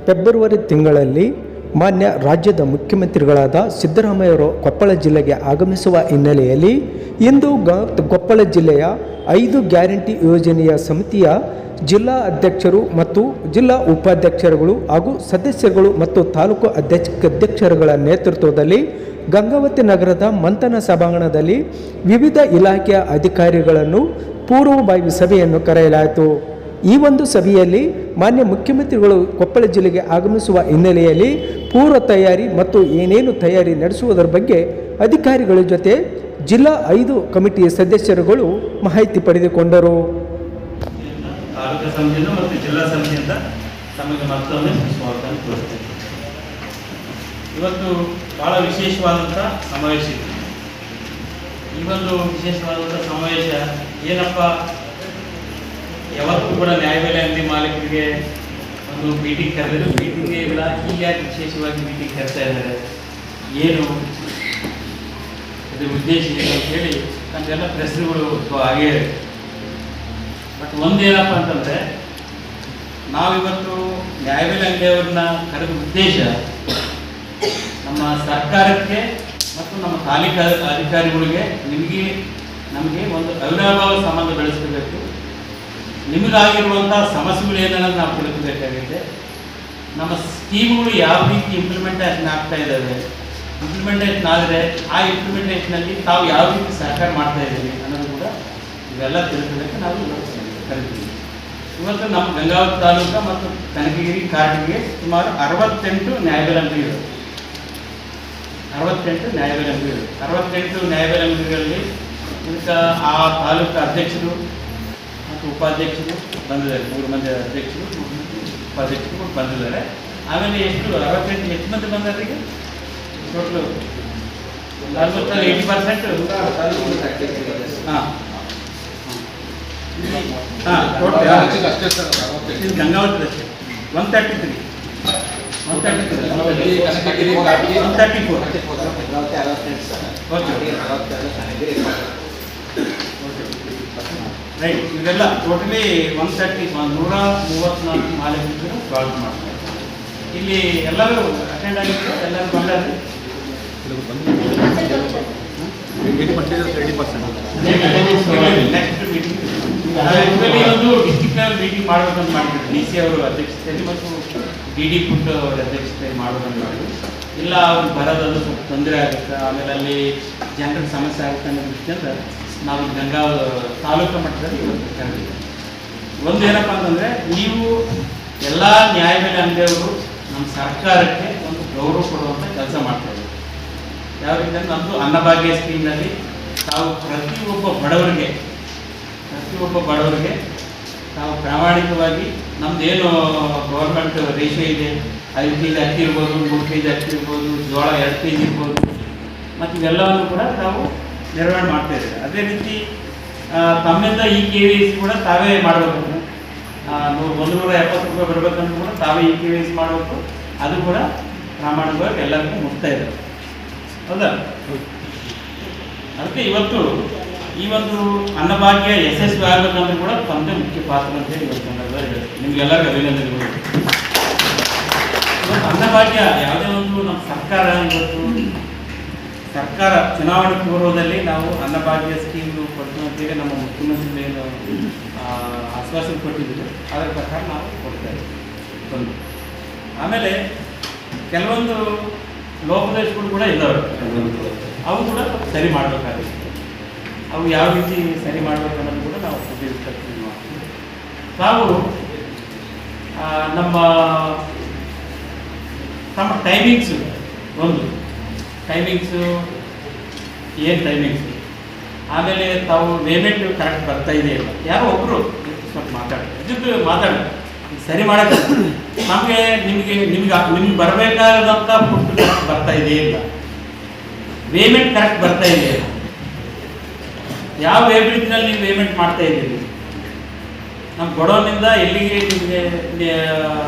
February ತಿಂಗಳಲ್ಲಿ ಮಾನ್ಯ ರಾಜ್ಯದ ಮುಖ್ಯಮಂತ್ರಿಗಳಾದ ಸಿದ್ದರಾಮಯ್ಯವರು ಕೊಪ್ಪಳ ಜಿಲ್ಲೆಗೆ ಆಗಮಿಸುವ ಹಿನ್ನೆಲೆಯಲ್ಲಿ ಇಂದು ಕೊಪ್ಪಳ ಜಿಲ್ಲೆಯ 5 ಗ್ಯಾರಂಟಿ ಯೋಜನೆಯ ಸಮಿತಿಯ ಜಿಲ್ಲಾ ಅಧ್ಯಕ್ಷರು ಮತ್ತು ಜಿಲ್ಲಾ ಉಪಾಧ್ಯಕ್ಷರುಗಳು ಹಾಗೂ ಸದಸ್ಯರುಗಳು ಮತ್ತು ತಾಲೂಕು ಅಧ್ಯಕ್ಷರುಗಳ ನೇತೃತ್ವದಲ್ಲಿ ಗಂಗಾವತಿ ನಗರದ ಮಂಥನ ಸಭಾಂಗಣದಲ್ಲಿ ವಿವಿಧ ಇಲಾಖೆಯ ಅಧಿಕಾರಿಗಳನ್ನು ಪೂರ್ವಭಾವಿ ಸಭೆಯನ್ನು ಕರೆಯಲಾಯಿತು. ಈ ಒಂದು ಸಭೆಯಲ್ಲಿ ಮಾನ್ಯ ಮುಖ್ಯಮಂತ್ರಿಗಳು ಕೊಪ್ಪಳ ಜಿಲ್ಲೆಗೆ ಆಗಮಿಸುವ ಹಿನ್ನೆಲೆಯಲ್ಲಿ ಪೂರ್ವ ತಯಾರಿ ಮತ್ತು ಏನೇನು ತಯಾರಿ ನಡೆಸುವುದರ ಬಗ್ಗೆ ಅಧಿಕಾರಿಗಳ ಜೊತೆ ಜಿಲ್ಲಾ 5 ಕಮಿಟಿಯ ಸದಸ್ಯರುಗಳು ಮಾಹಿತಿ ಪಡೆದುಕೊಂಡರು. ತಾಲೂಕು ಸಮಿತಿಯಿಂದ ಮತ್ತು ಜಿಲ್ಲಾ ಸಮಿತಿಯಿಂದ ತಮಗೆ ಮತ್ತೊಮ್ಮೆ ಸ್ವಾಗತ ಕೋರುತ್ತೇನೆ. ಇವತ್ತು ಬಹಳ ವಿಶೇಷವಾದಂಥ ಸಮಾವೇಶ ಇದೆ. ಈ ಒಂದು ವಿಶೇಷವಾದಂಥ ಸಮಾವೇಶ ಏನಪ್ಪ, ಯಾವತ್ತೂ ಕೂಡ ನ್ಯಾಯಬೆಲೆ ಅಂಗಡಿ ಮಾಲೀಕರಿಗೆ ಒಂದು ಮೀಟಿಂಗ್ ಕರೆದಿದ್ದು ಮೀಟಿಂಗೇ ಇಲ್ಲ, ಈಗ ಯಾಕೆ ವಿಶೇಷವಾಗಿ ಮೀಟಿಂಗ್ ಕರೆತಾ ಇದ್ದಾರೆ, ಏನು ಇದು ಉದ್ದೇಶ ಏನು ಅಂತ ಹೇಳಿ ನಮಗೆಲ್ಲ ಪ್ರಶ್ನೆಗಳು ಹಾಗೇ. ಬಟ್ ಒಂದೇನಪ್ಪ ಅಂತಂದರೆ, ನಾವಿವತ್ತು ನ್ಯಾಯಬೆಲೆ ಅಂಗಡಿಯವ್ರನ್ನ ಕರೆದ ಉದ್ದೇಶ ನಮ್ಮ ಸರ್ಕಾರಕ್ಕೆ ಮತ್ತು ನಮ್ಮ ತಾಲೂಕಾ ಅಧಿಕಾರಿಗಳಿಗೆ ನಮಗೆ ಒಂದು ಅವಿನಾಭಾವ ಸಂಬಂಧ ಬೆಳೆಸಬೇಕು. ನಿಮಗಾಗಿರುವಂಥ ಸಮಸ್ಯೆಗಳು ಏನನ್ನೋದು ನಾವು ತಿಳ್ಕೋಬೇಕಾಗಿದೆ. ನಮ್ಮ ಸ್ಕೀಮ್ಗಳು ಯಾವ ರೀತಿ ಇಂಪ್ಲಿಮೆಂಟೇಷನ್ ಆಗ್ತಾ ಇದ್ದಾವೆ, ಇಂಪ್ಲಿಮೆಂಟೇಷನ್ ಆದರೆ ಆ ಇಂಪ್ಲಿಮೆಂಟೇಷನಲ್ಲಿ ತಾವು ಯಾವ ರೀತಿ ಸಹಕಾರ ಮಾಡ್ತಾ ಇದ್ದೀವಿ ಅನ್ನೋದು ಕೂಡ ಇವೆಲ್ಲ ತಿಳ್ಕೊಳ್ಳೋಕ್ಕೆ ನಾವು ಕರಿತೀವಿ. ಇವತ್ತು ನಮ್ಮ ಗಂಗಾವತಿ ತಾಲೂಕು ಮತ್ತು ಕನಕಗಿರಿ ಕಾರಟಗಿಗೆ ಸುಮಾರು 68 ನ್ಯಾಯಬೆಲೆ ಅಂಗಡಿಗಳು, 68 ನ್ಯಾಯಬೆಲೆ ಅಂಗಡಿಗಳು. 68 ನ್ಯಾಯಬೆಲೆ ಅಂಗಡಿಗಳಲ್ಲಿ ಇದಕ್ಕೆ ಆ ತಾಲೂಕು ಅಧ್ಯಕ್ಷರು ಮತ್ತು ಉಪಾಧ್ಯಕ್ಷರು ಬಂದಿದ್ದಾರೆ. 3 ಮಂದಿ ಅಧ್ಯಕ್ಷರು ಉಪಾಧ್ಯಕ್ಷರು ಬಂದಿದ್ದಾರೆ. ಆಮೇಲೆ ಎಷ್ಟು 68 ಎಷ್ಟು ಮಂದಿ ಬಂದಾರೆ ಈಗ ಟೋಟಲು 80%. ಗಂಗಾವತಿ 133 ರೈಟ್. ಇವೆಲ್ಲ ಟೋಟಲಿ 134 ಮಾಲೀಕರು ಸ್ವಾಗತ ಮಾಡ್ತಾರೆ. ಇಲ್ಲಿ ಎಲ್ಲರೂ ಅಟೆಂಡ್ ಆಗಿದ್ದಾರೆ, ಎಲ್ಲರೂ ಬಂದಾರೆ. ನೆಕ್ಸ್ಟ್ ಮೀಟಿಂಗ್ ಒಂದು ಡಿಸ್ಟ್ರಿಕ್ಟ್ ಲೆವೆಲ್ ಮೀಟಿಂಗ್ ಮಾಡಬೇಕಂತ ಮಾಡಿದ್ರು. DC ಅವರು ಅಧ್ಯಕ್ಷತೆಯಲ್ಲಿ ಮತ್ತು DD ಪುಟ್ ಅವರ ಅಧ್ಯಕ್ಷತೆಯಲ್ಲಿ ಮಾಡಬೇಕಂತ ಮಾಡಿದ್ರು. ಇಲ್ಲ ಅವ್ರು ಬರೋದು ಸ್ವಲ್ಪ ತೊಂದರೆ ಆಗುತ್ತೆ, ಆಮೇಲೆ ಅಲ್ಲಿ ಜನರಿಗೆ ಸಮಸ್ಯೆ ಆಗುತ್ತೆ ಅನ್ನೋ ದೃಷ್ಟಿಯಿಂದ ನಾವು ತಾಲೂಕು ಮಟ್ಟದಲ್ಲಿ ಇವತ್ತು ಕರೆದಿದ್ದೇವೆ. ಒಂದು ಏನಪ್ಪ ಅಂತಂದರೆ, ನೀವು ಎಲ್ಲ ನ್ಯಾಯಬೆಲೆ ಅಂಗಡಿಯವರು ನಮ್ಮ ಸರ್ಕಾರಕ್ಕೆ ಒಂದು ಗೌರವ ಕೊಡುವಂಥ ಕೆಲಸ ಮಾಡ್ತಾಯಿದ್ದೀವಿ. ಯಾವ ರೀತಿ ಅಂದರೆ, ನಮ್ಮದು ಅನ್ನಭಾಗ್ಯ ಸ್ಕೀಮ್ನಲ್ಲಿ ತಾವು ಪ್ರತಿಯೊಬ್ಬ ಬಡವರಿಗೆ ನಾವು ಪ್ರಾಮಾಣಿಕವಾಗಿ ನಮ್ಮದೇನು ಗೌರ್ಮೆಂಟ್ ರೇಷಿಯೋ ಇದೆ, 5 kg ಅಕ್ಕಿ ಇರ್ಬೋದು, 3 kg ಅಕ್ಕಿ ಇರ್ಬೋದು, ಜೋಳ 2 kg ಇರ್ಬೋದು, ಮತ್ತು ಇವೆಲ್ಲವನ್ನು ಕೂಡ ನಾವು ನಿರ್ವಹಣೆ ಮಾಡ್ತಾಯಿದ್ದೇವೆ. ಅದೇ ರೀತಿ ತಮ್ಮಿಂದ ಈ KVS ಕೂಡ ತಾವೇ ಮಾಡಬೇಕು. 170 ರೂಪಾಯಿ ಬರಬೇಕಂದ್ರೂ ಕೂಡ ತಾವೇ ಈ KVS ಮಾಡಬೇಕು. ಅದು ಕೂಡ ಪ್ರಾಮಾಣಿಕವಾಗಿ ಎಲ್ಲರಿಗೂ ಮುಟ್ತಾ ಇದೆ, ಹೌದಾ? ಅದಕ್ಕೆ ಇವತ್ತು ಈ ಒಂದು ಅನ್ನಭಾಗ್ಯ ಯಶಸ್ವಿ ಆಗಬೇಕಂದ್ರೂ ಕೂಡ ತಮ್ಮದೇ ಮುಖ್ಯ ಪಾತ್ರ ಅಂತೇಳಿ ಇವತ್ತು ಹೇಳಿ ನಿಮಗೆಲ್ಲರಿಗೂ ಅಭಿನಂದನೆಗಳು. ಇವತ್ತು ಅನ್ನಭಾಗ್ಯ ಯಾವುದೇ ಒಂದು ನಮ್ಮ ಸರ್ಕಾರ ಚುನಾವಣೆ ಪೂರ್ವದಲ್ಲಿ ನಾವು ಅನ್ನಭಾಗ್ಯ ಸ್ಕೀಮ್ ಕೊಡ್ತೀವಿ ಅಂತೇಳಿ ನಮ್ಮ ಮುಖ್ಯಮಂತ್ರಿಗಳು ಆಶ್ವಾಸನೆ ಕೊಟ್ಟಿದ್ದರು. ಅದರ ಪ್ರಕಾರ ನಾವು ಕೊಡ್ತಾ ಇದ್ದೀವಿ. ಆಮೇಲೆ ಕೆಲವೊಂದು ಲೋಪದೋಷಗಳು ಕೂಡ ಇದ್ದಾವೆ, ಅವು ಕೂಡ ಸರಿ ಮಾಡಬೇಕಾಗುತ್ತೆ. ಅವು ಯಾವ ರೀತಿ ಸರಿ ಮಾಡಬೇಕು ಅನ್ನೋದು ಕೂಡ ನಾವು ಉಪಯೋಗಿಸ್ತೀವಿ. ನಾವು ನಮ್ಮ ಟೈಮಿಂಗ್ಸು ಏನು ಟೈಮಿಂಗ್ಸು, ಆಮೇಲೆ ತಾವು ಪೇಮೆಂಟ್ ಕರೆಕ್ಟ್ ಬರ್ತಾ ಇದೆ ಇಲ್ಲ, ಯಾರೋ ಒಬ್ಬರು ಸ್ವಲ್ಪ ಮಾತಾಡಿ ಸರಿ ಮಾಡೋಕ್ಕೆ ನಿಮ್ಗೆ ಬರಬೇಕಾದಂಥ ಫುಡ್ ಕರೆಕ್ಟ್ ಬರ್ತಾ ಇದೆಯೇ ಇಲ್ಲ, ಪೇಮೆಂಟ್ ಕರೆಕ್ಟ್ ಬರ್ತಾ ಇದೆ ಇಲ್ಲ, ಯಾವ ವೇಬ್ರಿಜ್ನಲ್ಲಿ ನೀವು ಪೇಮೆಂಟ್ ಮಾಡ್ತಾ ಇದ್ದೀರಿ, ನಮ್ಮ ಗೊಡೌನಿಂದ ಎಲ್ಲಿಗೆ ನಿಮಗೆ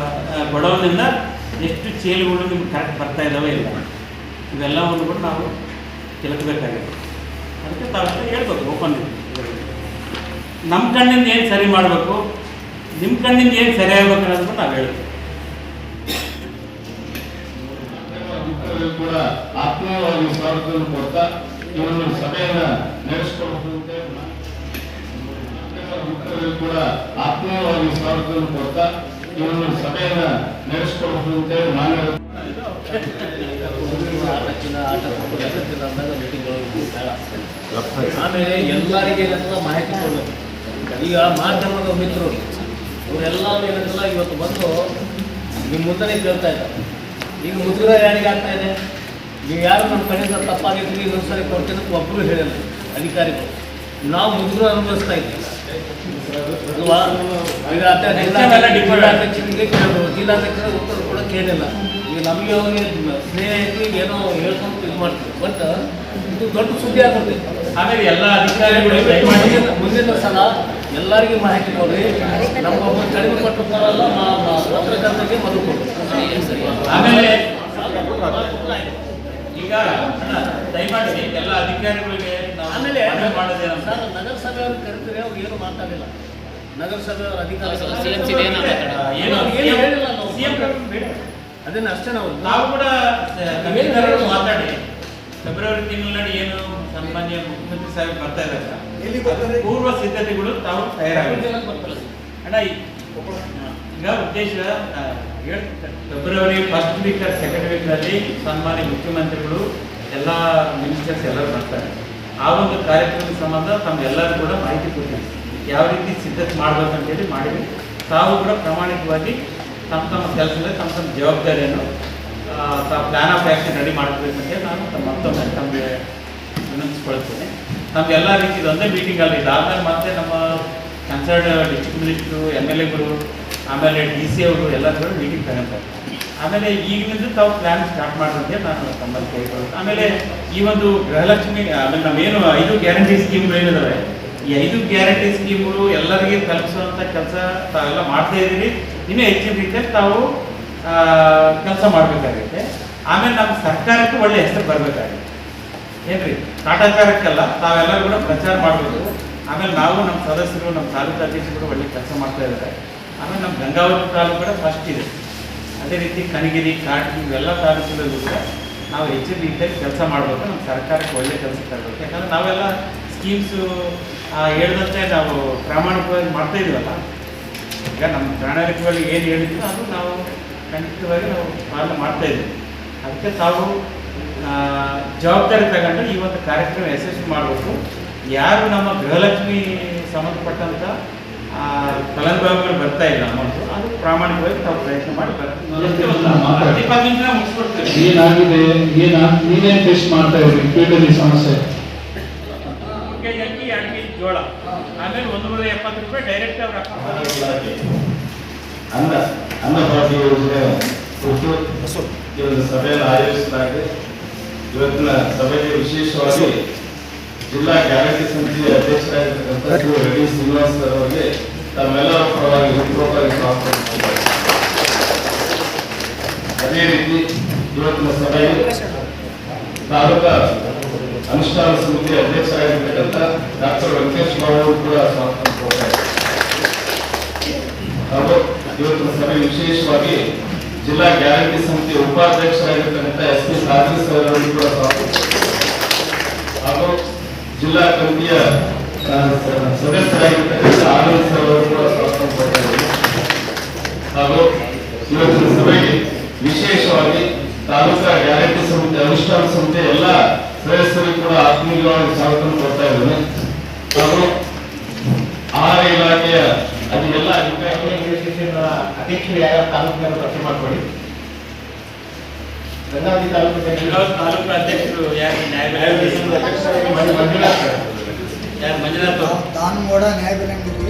ಗೊಡೌನಿಂದ ಎಷ್ಟು ಚೇಲುಗಳು ನಿಮ್ಗೆ ಕರೆಕ್ಟ್ ಬರ್ತಾ ಇದ್ದಾವೆ ಇಲ್ಲ, ಇವೆಲ್ಲವನ್ನು ಕೂಡ ನಾವು ತಿಳ್ಕಬೇಕಾಗಿದೆ. ಅದಕ್ಕೆ ತಾವೆಲ್ಲ ಹೇಳ್ಬೇಕು ಓಪನ್. ನಮ್ಮ ಕಣ್ಣಿಂದ ಏನು ಸರಿ ಮಾಡಬೇಕು, ನಿಮ್ಮ ಕಣ್ಣಿಂದ ಏನು ಸರಿ ಆಗ್ಬೇಕು ಅನ್ನೋದನ್ನು ನಾವು ಹೇಳ್ತೀವಿ. ಮುಖಂಡರು ಕೂಡ ಆತ್ಮೀಯವಾಗಿ ಸ್ವಾಗತವನ್ನು ಕೊಡ್ತಾ ಈ ಒಂದು ಸಭೆಯನ್ನ ನಡೆಸಿಕೊಳ್ಳುವಂತೆ ಮುಖಂಡರು ಕೂಡ ಆತ್ಮೀಯವಾಗಿ ಸ್ವಾಗತವನ್ನು ಕೊಡ್ತಾ ಈ ಒಂದು ಸಭೆಯನ್ನ ನಡೆಸಿಕೊಳ್ಳುವಂತೆ ಮಾನ್ಯ ಆಮೇಲೆ ಎಲ್ಲರಿಗೆ ಮಾಹಿತಿ ಕೊಡಬೇಕು. ಈಗ ಮಾಧ್ಯಮದ ಮಿತ್ರರು ಇವರೆಲ್ಲ ಏನಂತಲ್ಲ ಇವತ್ತು ಬಂದು ನಿಮ್ಮ ಮುಂದೆ ಕೇಳ್ತಾ ಇದ್ದಾರೆ. ಈಗ ಮುಜುಗರ ಯಾರಿಗೆ ಆಗ್ತಾ ಇದೆ? ನೀವು ಯಾರು ನಮ್ಮ ಕಡೆಯಿಂದ ತಪ್ಪಾಗಿದ್ರಿ ಇನ್ನೊಂದ್ಸರಿ ಕೊಡ್ತೀನಿ ಒಬ್ಬರು ಹೇಳಿಲ್ಲ ಅಧಿಕಾರಿಗಳು. ನಾವು ಮುಜುಗರ ಅನುಭವಿಸ್ತಾ ಇದ್ದೀವಿ ಅಲ್ವಾ? ಈಗ ಜಿಲ್ಲಾಧ್ಯಕ್ಷರಿಗೆ ಕೇಳಬಹುದು, ಜಿಲ್ಲಾಧ್ಯಕ್ಷರ ಉತ್ತರ ಕೂಡ ಕೇಳಿಲ್ಲ. ಈಗ ನಮಗೆ ಅವರಿಗೆ ಸ್ನೇಹ ಐತಿ, ಏನೋ ಹೇಳ್ಕೊಂಡು ಇದು ಮಾಡ್ತೀವಿ. ಬಟ್ ಇದು ದೊಡ್ಡ ಸುದ್ದಿ ಆಗುತ್ತೆ. ಆಮೇಲೆ ಎಲ್ಲ ಅಧಿಕಾರಿಗಳು ಮುಂದಿನ ಸಲ ಎಲ್ಲರಿಗೂ ಮಾಹಿತಿ ಕೊಡ್ರಿ. ನಮಗೊಬ್ಬರು ಕಡಿಮೆ ಕೊಟ್ಟಿರ್ತಾರಲ್ಲ ಪತ್ರಕರ್ತರಿಗೆ ಮದು ಕೊಡ್ರಿ. ಆಮೇಲೆ ಈಗ ದಯಮಾಡಿ ಎಲ್ಲ ಅಧಿಕಾರಿಗಳಿಗೆ ಆಮೇಲೆ ಮಾಡೋದೇನ ಸರ್, ನಗರಸಭೆಯವ್ರಿಗೆ ಕರಿತೀರಿ, ಅವ್ರು ಏನು ಮಾತಾಡಿಲ್ಲ. ನಗರಸಭೆಯವ್ರ ಅಧಿಕಾರಿಗಳು ಅದನ್ನ ಅಷ್ಟೇ ನಾವು ಕೂಡ ಅಧಿಕಾರಿಗಳು ಮಾತಾಡಿ ಫೆಬ್ರವರಿ ತಿಂಗಳಲ್ಲಿ ಏನು ಸನ್ಮಾನ್ಯ ಮುಖ್ಯಮಂತ್ರಿ ಸಾಹೇಬ್ ಬರ್ತಾ ಇದ್ದಾರೆ, ಪೂರ್ವ ಸಿದ್ಧತೆಗಳು ತಾವು ತಯಾರಾಗಿದೆ ಅಣ್ಣ. ಈಗ ಉದ್ದೇಶ ಫೆಬ್ರವರಿ ಫಸ್ಟ್ ವೀಕ್ ಸೆಕೆಂಡ್ ವೀಕ್ನಲ್ಲಿ ಸನ್ಮಾನ್ಯ ಮುಖ್ಯಮಂತ್ರಿಗಳು ಎಲ್ಲ ಮಿನಿಸ್ಟರ್ಸ್ ಎಲ್ಲರೂ ಬರ್ತಾರೆ. ಆ ಒಂದು ಕಾರ್ಯಕ್ರಮದ ಸಂಬಂಧ ತಮ್ಮೆಲ್ಲರೂ ಕೂಡ ಮಾಹಿತಿ ಕೊಟ್ಟಿದ್ದೀವಿ, ಯಾವ ರೀತಿ ಸಿದ್ಧತೆ ಮಾಡಬೇಕಂತೇಳಿ ಮಾಡಿದ್ವಿ. ತಾವು ಕೂಡ ಪ್ರಾಮಾಣಿಕವಾಗಿ ತಮ್ಮ ಕೆಲಸದಲ್ಲಿ ತಮ್ಮ ಜವಾಬ್ದಾರಿಯನ್ನು ತಾವು ಪ್ಲಾನ್ ಆಫ್ ಆ್ಯಕ್ಷನ್ ರೆಡಿ ಮಾಡಬೇಕಂತೇಳಿ ನಾನು ಮತ್ತೊಮ್ಮೆ ತಮಗೆ ವಿನಂತಿಸ್ಕೊಳ್ತೇನೆ. ನಮ್ಗೆ ಎಲ್ಲ ರೀತಿ ಒಂದೇ ಮೀಟಿಂಗ್ ಅಲ್ಲಿ ಇದಾದ್ಮೇಲೆ ಮತ್ತೆ ನಮ್ಮ ಕನ್ಸರ್ಡ್ ಡಿಸ್ಟ್ರಿಕ್ಟ್ ಮಿನಿಸ್ಟ್ರು, MLAಗಳು, ಆಮೇಲೆ DC ಅವರು ಎಲ್ಲರೂ ಮೀಟಿಂಗ್ ತಗೊಂತಾರೆ. ಆಮೇಲೆ ಈಗಿನಿಂದ ತಾವು ಪ್ಲಾನ್ ಸ್ಟಾರ್ಟ್ ಮಾಡೋದಂತೆ ನಾನು ತಮ್ಮಲ್ಲಿ ಕೇಳ್ಕೊಳ್ಳೋದು. ಆಮೇಲೆ ಈ ಒಂದು ಗೃಹಲಕ್ಷ್ಮಿ, ಆಮೇಲೆ ನಾವೇನು 5 ಗ್ಯಾರಂಟಿ ಸ್ಕೀಮ್ಗಳೇನಿದ್ದಾವೆ, ಈ 5 ಗ್ಯಾರಂಟಿ ಸ್ಕೀಮ್ಗಳು ಎಲ್ಲರಿಗೆ ತಲುಪಿಸುವಂಥ ಕೆಲಸ ತಾವೆಲ್ಲ ಮಾಡ್ತಾ ಇದ್ದೀರಿ. ಇನ್ನೂ ಹೆಚ್ಚಿನ ರೀತಿಯಲ್ಲಿ ತಾವು ಕೆಲಸ ಮಾಡಬೇಕಾಗುತ್ತೆ. ಆಮೇಲೆ ನಮ್ಮ ಸರ್ಕಾರಕ್ಕೆ ಒಳ್ಳೆ ಹೆಸರು ಬರಬೇಕಾಗುತ್ತೆ ಏನ್ರಿ, ಕಾಟಾಚಾರಕ್ಕಲ್ಲ, ತಾವೆಲ್ಲರೂ ಕೂಡ ಪ್ರಚಾರ ಮಾಡಬೇಕು. ಆಮೇಲೆ ನಾವು ನಮ್ಮ ಸದಸ್ಯರು, ನಮ್ಮ ತಾಲೂಕು ಅಧ್ಯಕ್ಷರು ಒಳ್ಳೆ ಕೆಲಸ ಮಾಡ್ತಾ ಇದ್ದಾರೆ. ಆಮೇಲೆ ನಮ್ಮ ಗಂಗಾವತಿ ತಾಲೂಕು ಕೂಡ ಫಸ್ಟ್ ಇದೆ. ಅದೇ ರೀತಿ ಕನಗಿರಿ, ಕಾಟಗಿ ಇವೆಲ್ಲ ತಾಲೂಕುಗಳಲ್ಲೂ ಕೂಡ ನಾವು ಹೆಚ್ಚಿನ ರೀತಿಯಲ್ಲಿ ಕೆಲಸ ಮಾಡಬೇಕು. ನಮ್ಮ ಸರ್ಕಾರಕ್ಕೆ ಒಳ್ಳೆ ಕೆಲಸ ತರಬೇಕು. ಯಾಕಂದರೆ ನಾವೆಲ್ಲ ಸ್ಕೀಮ್ಸು ಹೇಳಿದಂತೆ ನಾವು ಪ್ರಾಮಾಣಿಕವಾಗಿ ಮಾಡ್ತಾ ಇದೀವಲ್ಲ. ಈಗ ನಮ್ಮ ಪ್ರಣಾಳಿಕೆಗಳಲ್ಲಿ ಏನು ಹೇಳಿದ್ರು ಅದು ನಾವು ಖಂಡಿತವಾಗಿ ನಾವು ಪಾಲನೆ ಮಾಡ್ತಾ ಇದ್ದೀವಿ. ಅದಕ್ಕೆ ತಾವು ಜವಾಬ್ದಾರಿ ತಗೊಂಡು ಈ ಒಂದು ಕಾರ್ಯಕ್ರಮ ಯಶಸ್ವಿ ಮಾಡಬೇಕು. ಯಾರು ನಮ್ಮ ಗೃಹಲಕ್ಷ್ಮಿ ಸಂಬಂಧಪಟ್ಟಂಥ ಫಲಾನುಭವಿಗಳು ಬರ್ತಾ ಇಲ್ಲ ಅಮೌಂಟು, ಅದು ಪ್ರಾಮಾಣಿಕವಾಗಿ ತಾವು ಪ್ರಯತ್ನ ಮಾಡಿ ಮುಗಿಸ್ಕೊಡ್ತೀವಿ. ಏನಾಗಿದೆ, ನೀನೇನು ಫೇಸ್ ಮಾಡ್ತಾ ಇದ್ರಿ ಫೀಲ್ಡಲ್ಲಿ ಸಮಸ್ಯೆ? ಅಕ್ಕಿ 2 ಕೆಜಿ ಜೋಳ, ಆಮೇಲೆ 170 ರೂಪಾಯಿ ಡೈರೆಕ್ಟ್ ಅವ್ರ ಅನ್ನಭಾಗ್ಯ ಯೋಜನೆ ಕುರಿತು ಈ ಒಂದು ಸಭೆಯನ್ನು ಆಯೋಜಿಸಲಾಗಿದೆ. ಇವತ್ತಿನ ಸಭೆಗೆ ವಿಶೇಷವಾಗಿ ಜಿಲ್ಲಾ ಗ್ಯಾರಂಟಿ ಸಮಿತಿಯ ಅಧ್ಯಕ್ಷರಾಗಿರ್ತಕ್ಕಂಥ ರೆಡ್ಡಿ ಶ್ರೀನಿವಾಸ್ ಸರ್ ಅವರಿಗೆ ತಮ್ಮೆಲ್ಲರ ಪರವಾಗಿ ಹೃತ್ಪೂರ್ವಕವಾಗಿ ಸ್ವಾಗತ. ಅದೇ ರೀತಿ ಇವತ್ತಿನ ಸಭೆಯಲ್ಲಿ ತಾಲೂಕಾ ಅನುಷ್ಠಾನ ಸಮಿತಿ ಅಧ್ಯಕ್ಷರಾಗಿರ್ತಕ್ಕಂಥ ಡಾಕ್ಟರ್ ವೆಂಕಟೇಶ್ ಅವರು ಕೂಡ ಸ್ವಾಗತ ಕೊಡ್ತಾರೆ. ಹಾಗೂ ಇವತ್ತಿನ ಸಭೆ ವಿಶೇಷವಾಗಿ ಜಿಲ್ಲಾ ಗ್ಯಾರಂಟಿ ಸಮಿತಿ ಉಪಾಧ್ಯಕ್ಷರಾಗಿರ್ತಕ್ಕಂಥ SP ಸಾಗರ್ ಸರ್ ಅವರಿಗೆ ಕೂಡ ಸ್ವಾಗತ. ಹಾಗೂ ಜಿಲ್ಲಾ ಕಮಿಟಿಯ ಸದಸ್ಯರಾಗಿರ್ತಕ್ಕಂಥ ಆನಂದ್ ಸರ್ ಅವರು ಕೂಡ ಸ್ವಾಗತ ಕೊಡ್ತಾರೆ. ಹಾಗೂ ಇವತ್ತಿನ ಸಭೆಗೆ ವಿಶೇಷವಾಗಿ ತಾಲೂಕಾ ಗ್ಯಾರಂಟಿ ಸಮಿತಿ ಅನುಷ್ಠಾನ ಸಮಿತಿ ಎಲ್ಲ ಸದಸ್ಯರಿಗೆ ಕೂಡ ಆತ್ಮೀಯವಾಗಿ ಸ್ವಾಗತ ಕೊಡ್ತಾ ಇದ್ದೇನೆ. ಹಾಗೂ ಆಹಾರ ಇಲಾಖೆಯ ಅದು ಎಲ್ಲ ಅಧ್ಯಕ್ಷರು ಯಾರು ತಾಲೂಕಿನ ಪಟ್ಟಿ ಮಾಡ್ಕೊಳ್ಳಿ. ಗಂಗಾವತಿ ತಾಲೂಕು ಅಧ್ಯಕ್ಷರು ಯಾರು ಮಂಜುನಾಥ್ ದಾನಮೋಡ ನ್ಯಾಯ ಬೆಳಂಗಿರಿ